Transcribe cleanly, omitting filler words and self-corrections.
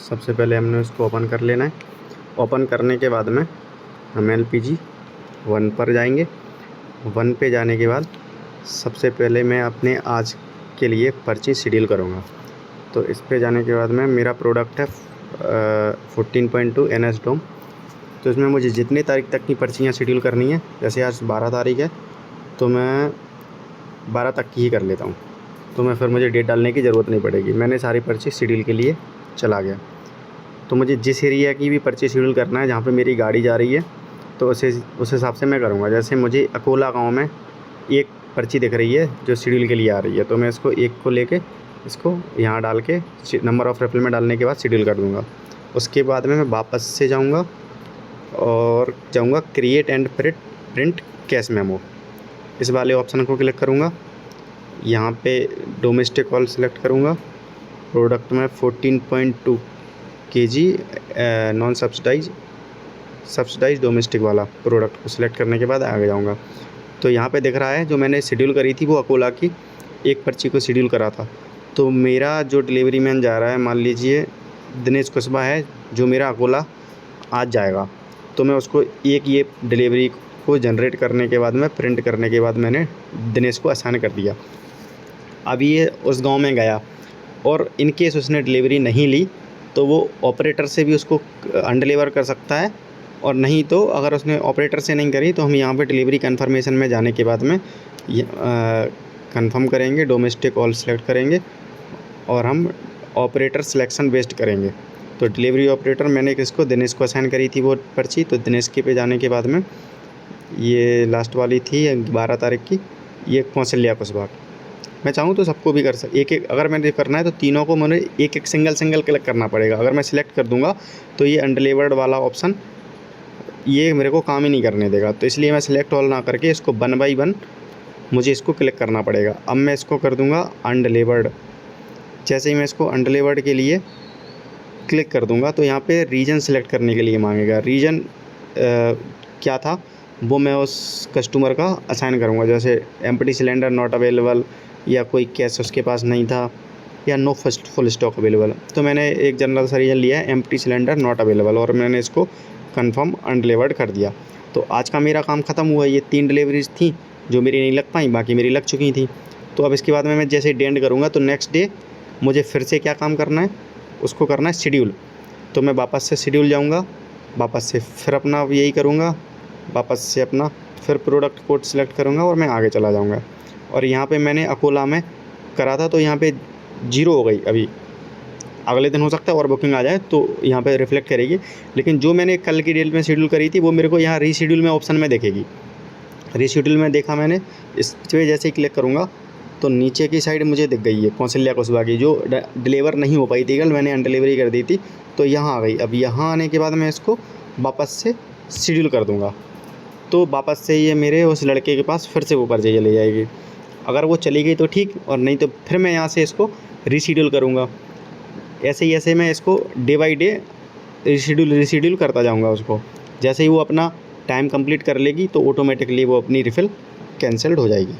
सबसे पहले हमने उसको ओपन कर लेना है। ओपन करने के बाद में हम LPG 1 पर जाएंगे। 1 पे जाने के बाद सबसे पहले मैं अपने आज के लिए पर्ची शेड्यूल करूँगा। तो इस पे जाने के बाद में मेरा प्रोडक्ट है 14.2 NS डोम। तो इसमें मुझे जितनी तारीख तक की पर्चियाँ शेड्यूल करनी है, जैसे आज 12 तारीख है तो मैं 12 तक की ही कर लेता हूँ, तो मैं फिर मुझे डेट डालने की ज़रूरत नहीं पड़ेगी। मैंने सारी पर्ची शेड्यूल के लिए चला गया। तो मुझे जिस एरिया की भी पर्ची शेड्यूल करना है जहाँ पे मेरी गाड़ी जा रही है, तो उस हिसाब से मैं करूँगा। जैसे मुझे अकोला गाँव में एक पर्ची दिख रही है जो शेड्यूल के लिए आ रही है, तो मैं इसको एक को लेके इसको यहाँ डाल के नंबर ऑफ़ रेफिल में डालने के बाद शेड्यूल कर दूँगा। उसके बाद में मैं वापस से जाऊँगा और जाऊँगा create and print cash memo, इस वाले ऑप्शन को क्लिक करूँगा। यहाँ पे डोमेस्टिक ऑयल सेलेक्ट करूँगा। प्रोडक्ट में 14.2 kg नॉन सब्सिडाइज डोमेस्टिक वाला प्रोडक्ट को सिलेक्ट करने के बाद आगे जाऊँगा। तो यहाँ पे दिख रहा है जो मैंने शेड्यूल करी थी वो अकोला की एक पर्ची को शेड्यूल करा था। तो मेरा जो डिलीवरी मैन जा रहा है, मान लीजिए दिनेश कुशवाहा है, जो मेरा अकोला आज जाएगा, तो मैं उसको एक ये डिलीवरी को जनरेट करने के बाद में प्रिंट करने के बाद मैंने दिनेश को असाइन कर दिया। अब ये उस गांव में गया और इन केस उसने डिलीवरी नहीं ली तो वो ऑपरेटर से भी उसको अनडिलीवर कर सकता है, और नहीं तो अगर उसने ऑपरेटर से नहीं करी तो हम यहाँ पे डिलीवरी कन्फर्मेशन में जाने के बाद में कंफर्म करेंगे, डोमेस्टिक ऑल सेलेक्ट करेंगे और हम ऑपरेटर सिलेक्शन बेस्ड करेंगे। तो डिलीवरी ऑपरेटर मैंने किसको, दिनेश को असाइन करी थी वो पर्ची। तो दिनेश के पे जाने के बाद में ये लास्ट वाली थी 12 तारीख की, ये कौशल्या कुशवाहा। मैं चाहूँ तो सबको भी कर एक अगर मैंने करना है तो तीनों को मैंने एक सिंगल क्लिक करना पड़ेगा। अगर मैं सिलेक्ट कर दूँगा तो ये अनडिलीवर्ड वाला ऑप्शन ये मेरे को काम ही नहीं करने देगा। तो इसलिए मैं सिलेक्ट ऑल ना करके इसको 1 बाई 1 मुझे इसको क्लिक करना पड़ेगा। अब मैं इसको कर दूँगा अनडिलीवर्ड। जैसे ही मैं इसको अनडिलीवर्ड के लिए क्लिक कर दूँगा तो यहाँ पे रीजन सेलेक्ट करने के लिए मांगेगा। रीजन क्या था वो मैं उस कस्टमर का असाइन करूँगा, जैसे एम्प्टी सिलेंडर नॉट अवेलेबल, या कोई कैश उसके पास नहीं था, या नो फुल स्टॉक अवेलेबल। तो मैंने एक जनरल सा रीजन लिया है एम्प्टी सिलेंडर नॉट अवेलेबल, और मैंने इसको कंफर्म अनडिलीवर्ड कर दिया। तो आज का मेरा काम ख़त्म हुआ। ये 3 डिलीवरीज थी जो मेरी नहीं लग पाई, बाकी मेरी लग चुकी थी। तो अब इसके बाद में मैं जैसे डेंड करूँगा तो नेक्स्ट डे मुझे फिर से क्या काम करना है, उसको करना है शेड्यूल। तो मैं वापस से शेड्यूल जाऊँगा, वापस से फिर अपना यही करूँगा, वापस से अपना फिर प्रोडक्ट कोड सेलेक्ट करूँगा और मैं आगे चला जाऊँगा। और यहाँ पे मैंने अकोला में करा था तो यहाँ पे 0 हो गई। अभी अगले दिन हो सकता है और बुकिंग आ जाए तो यहाँ पे रिफ्लेक्ट करेगी, लेकिन जो मैंने कल की डेट में शेड्यूल करी थी वो मेरे को यहाँ रीशेड्यूल में ऑप्शन में दिखेगी। रीशेड्यूल में देखा मैंने, इस पर जैसे ही क्लिक करूँगा तो नीचे की साइड मुझे दिख गई है कौशल्या कुशवाहा की, जो डिलीवर नहीं हो पाई थी कल, मैंने अनडिलीवरी कर दी थी, तो यहाँ आ गई। अब यहाँ आने के बाद मैं इसको वापस से शेड्यूल कर दूँगा तो वापस से ये मेरे उस लड़के के पास फिर से वो पर्ची चली जाएगी। अगर वो चली गई तो ठीक, और नहीं तो फिर मैं यहाँ से इसको रीशेड्यूल करूँगा। ऐसे मैं इसको डे बाई डे रीशेड्यूल करता जाऊँगा उसको। जैसे ही वो अपना टाइम कंप्लीट कर लेगी तो ऑटोमेटिकली वो अपनी रिफ़िल कैंसल्ड हो जाएगी।